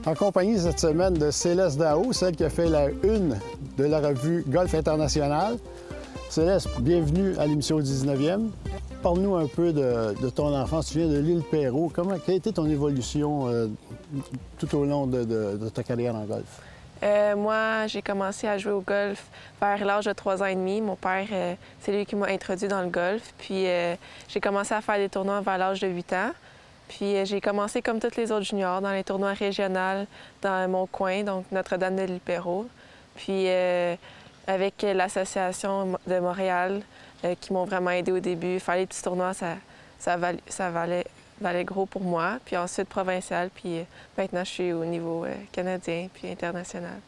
En compagnie cette semaine de Céleste Dao, celle qui a fait la une de la revue Golf International. Céleste, bienvenue à l'émission 19e. Parle-nous un peu de ton enfance. Tu viens de l'île Perrot. Quelle a été ton évolution tout au long de ta carrière en golf? Moi, j'ai commencé à jouer au golf vers l'âge de 3 ans et demi. Mon père, c'est lui qui m'a introduit dans le golf. Puis j'ai commencé à faire des tournois vers l'âge de 8 ans. Puis j'ai commencé comme tous les autres juniors dans les tournois régionaux dans mon coin, donc Notre-Dame de l'île Perrot. Puis avec l'association de Montréal qui m'ont vraiment aidé au début, faire les petits tournois, ça valait gros pour moi. Puis ensuite provincial, puis maintenant je suis au niveau canadien puis international.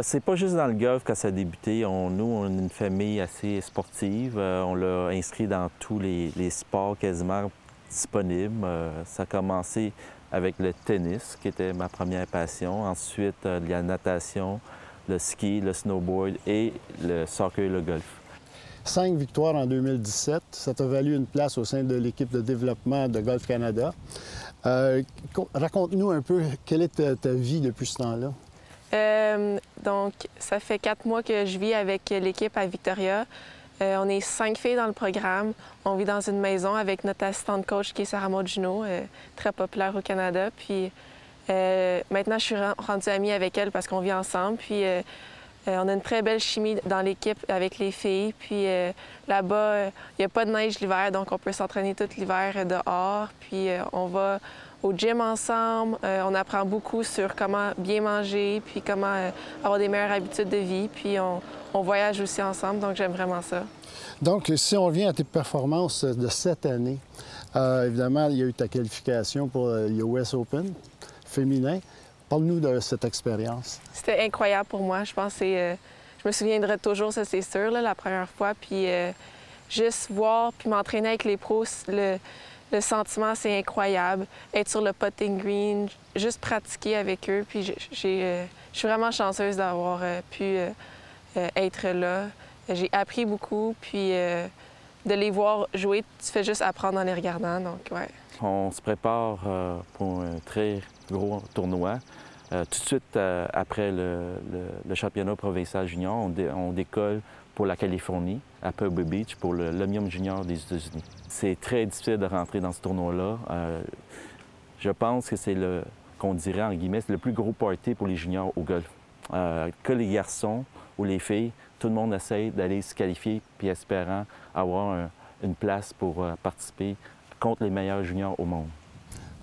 C'est pas juste dans le golf que ça a débuté. Nous, on est une famille assez sportive. On l'a inscrit dans tous les sports quasiment disponibles. Ça a commencé avec le tennis, qui était ma première passion. Ensuite, la natation, le ski, le snowboard et le soccer et le golf. 5 victoires en 2017. Ça t'a valu une place au sein de l'équipe de développement de Golf Canada. Raconte-nous un peu quelle est ta vie depuis ce temps-là. Donc, ça fait 4 mois que je vis avec l'équipe à Victoria. On est 5 filles dans le programme. On vit dans une maison avec notre assistante coach qui est Sarah Maud Junot, très populaire au Canada. Puis maintenant, je suis rendue amie avec elle parce qu'on vit ensemble. Puis on a une très belle chimie dans l'équipe avec les filles. Puis là-bas, il n'y a pas de neige l'hiver, donc on peut s'entraîner tout l'hiver dehors. Puis on va au gym ensemble. On apprend beaucoup sur comment bien manger, puis comment avoir des meilleures habitudes de vie. Puis on voyage aussi ensemble, donc j'aime vraiment ça. Donc, si on revient à tes performances de cette année, évidemment, il y a eu ta qualification pour le US Open féminin. Parle-nous de cette expérience. C'était incroyable pour moi. Je pense que je me souviendrai toujours, ça c'est sûr, là, la première fois. Puis juste voir, puis m'entraîner avec les pros, le sentiment, c'est incroyable. Être sur le putting green, juste pratiquer avec eux. Puis je suis vraiment chanceuse d'avoir pu être là. J'ai appris beaucoup, puis de les voir jouer, tu fais juste apprendre en les regardant, donc ouais. On se prépare pour un très gros tournoi. Tout de suite après le championnat provincial junior, on décolle pour la Californie, à Pebble Beach, pour l'Omnium Junior des États-Unis. C'est très difficile de rentrer dans ce tournoi-là. Je pense que c'est qu'on dirait en guillemets, c'est le plus gros party pour les juniors au golf. Que les garçons ou les filles, tout le monde essaie d'aller se qualifier puis espérant avoir une place pour participer contre les meilleurs juniors au monde.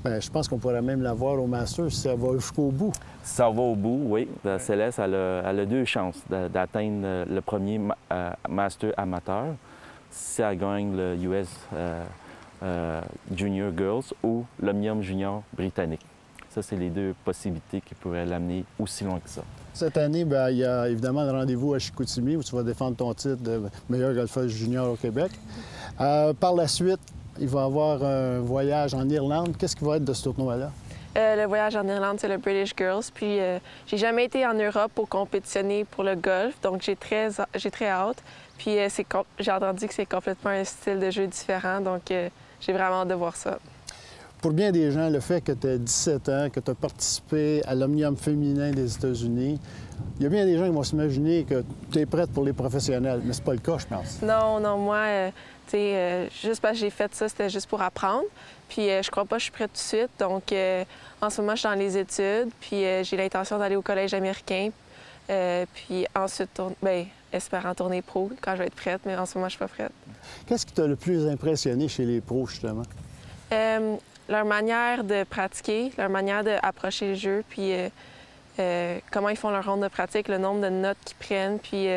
Bien, je pense qu'on pourrait même l'avoir au Masters si ça va jusqu'au bout. Si ça va au bout, oui. Céleste, elle a 2 chances d'atteindre le premier Master amateur si elle gagne le US Junior Girls ou l'Omnium Junior britannique. Ça, c'est les 2 possibilités qui pourraient l'amener aussi loin que ça. Cette année, bien, il y a évidemment le rendez-vous à Chicoutimi où tu vas défendre ton titre de meilleur golfeuse junior au Québec. Par la suite, il va y avoir un voyage en Irlande. Qu'est-ce qui va être de ce tournoi-là? Le voyage en Irlande, c'est le British Girls. Puis j'ai jamais été en Europe pour compétitionner pour le golf, donc j'ai très hâte. Puis j'ai entendu que c'est complètement un style de jeu différent, donc j'ai vraiment hâte de voir ça. Pour bien des gens, le fait que tu as 17 ans, que tu as participé à l'Omnium féminin des États-Unis, il y a bien des gens qui vont s'imaginer que tu es prête pour les professionnels, mais c'est pas le cas, je pense. Non, moi, juste parce que j'ai fait ça, c'était juste pour apprendre. Puis je crois pas que je suis prête tout de suite. Donc, en ce moment, je suis dans les études, puis j'ai l'intention d'aller au collège américain. Puis ensuite, espérant tourner pro quand je vais être prête, mais en ce moment, je suis pas prête. Qu'est-ce qui t'a le plus impressionné chez les pros, justement? Leur manière de pratiquer, leur manière d'approcher le jeu, puis comment ils font leur ronde de pratique, le nombre de notes qu'ils prennent, puis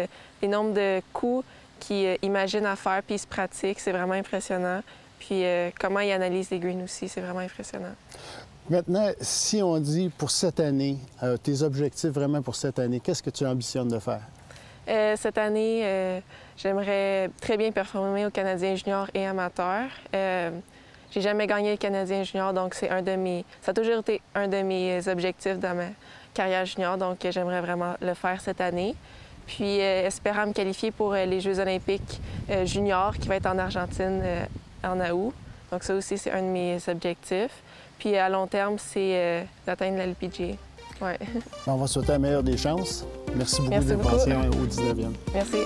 les nombres de coups qu'ils imaginent à faire, puis ils se pratiquent, c'est vraiment impressionnant. Puis comment ils analysent les greens aussi, c'est vraiment impressionnant. Maintenant, si on dit pour cette année, tes objectifs vraiment pour cette année, qu'est-ce que tu ambitionnes de faire? Cette année, j'aimerais très bien performer au Canadien junior et amateur. J'ai jamais gagné le Canadien junior, donc ça a toujours été un de mes objectifs dans ma carrière junior, donc j'aimerais vraiment le faire cette année. Puis espérant me qualifier pour les Jeux olympiques juniors qui va être en Argentine en août. Donc ça aussi, c'est un de mes objectifs. Puis à long terme, c'est d'atteindre la LPGA. Ouais. On va souhaiter la meilleure des chances. Merci beaucoup Merci d'être beaucoup. passé au 19e. Merci.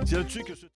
Tiens-tu que ce...